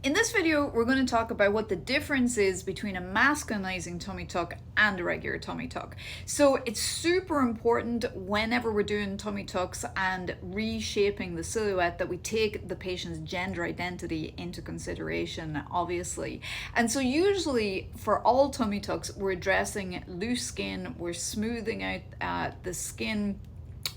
In this video, we're going to talk about what the difference is between a masculinizing tummy tuck and a regular tummy tuck. So it's super important whenever we're doing tummy tucks and reshaping the silhouette that we take the patient's gender identity into consideration, obviously. And so usually for all tummy tucks, we're addressing loose skin, we're smoothing out the skin,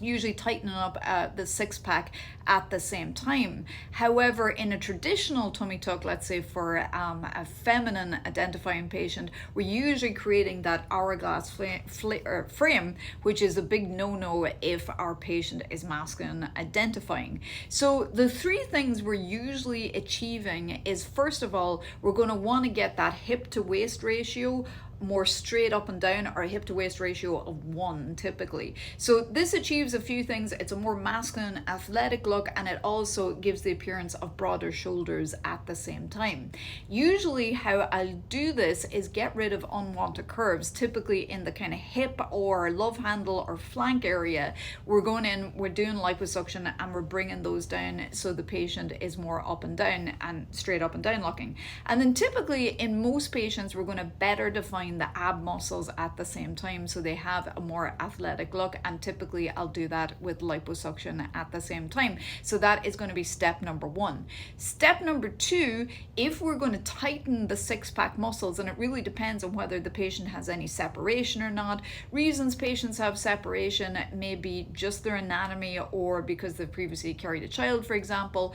usually tightening up the six-pack at the same time. However, in a traditional tummy tuck, let's say for a feminine identifying patient, we're usually creating that hourglass frame, which is a big no-no if our patient is masculine identifying. So the three things we're usually achieving is, first of all, we're going to want to get that hip to waist ratio more straight up and down, or a hip to waist ratio of 1 typically. So this achieves a few things. It's a more masculine athletic look, and it also gives the appearance of broader shoulders at the same time. Usually how I'll do this is get rid of unwanted curves, typically in the kind of hip or love handle or flank area. We're going in, we're doing liposuction, and we're bringing those down so the patient is more up and down and straight up and down looking. And then typically in most patients, we're going to better define the ab muscles at the same time so they have a more athletic look, and typically I'll do that with liposuction at the same time. So that is going to be step number 1. Step number 2, if we're going to tighten the six-pack muscles, and it really depends on whether the patient has any separation or not. Reasons patients have separation may be just their anatomy or because they've previously carried a child, for example.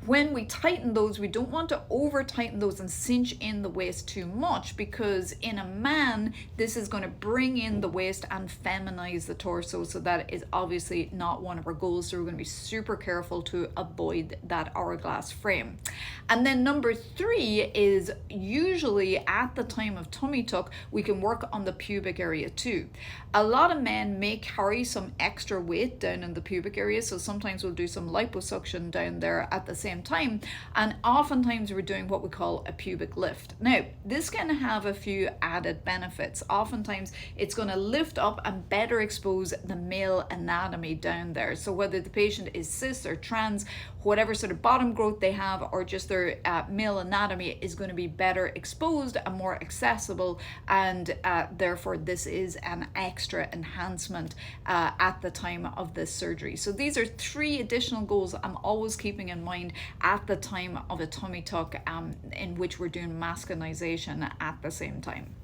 When we tighten those, we don't want to over tighten those and cinch in the waist too much, because in a man, this is going to bring in the waist and feminize the torso. So that is obviously not one of our goals. So we're going to be super careful to avoid that hourglass frame. And then number 3 is usually at the time of tummy tuck, we can work on the pubic area too. A lot of men may carry some extra weight down in the pubic area. So sometimes we'll do some liposuction down there at the same time, and oftentimes we're doing what we call a pubic lift. Now this can have a few added benefits. Oftentimes it's going to lift up and better expose the male anatomy down there. So whether the patient is cis or trans, whatever sort of bottom growth they have, or just their male anatomy is going to be better exposed and more accessible, and therefore this is an extra enhancement at the time of this surgery. So these are 3 additional goals I'm always keeping in mind at the time of a tummy tuck in which we're doing masculinization at the same time.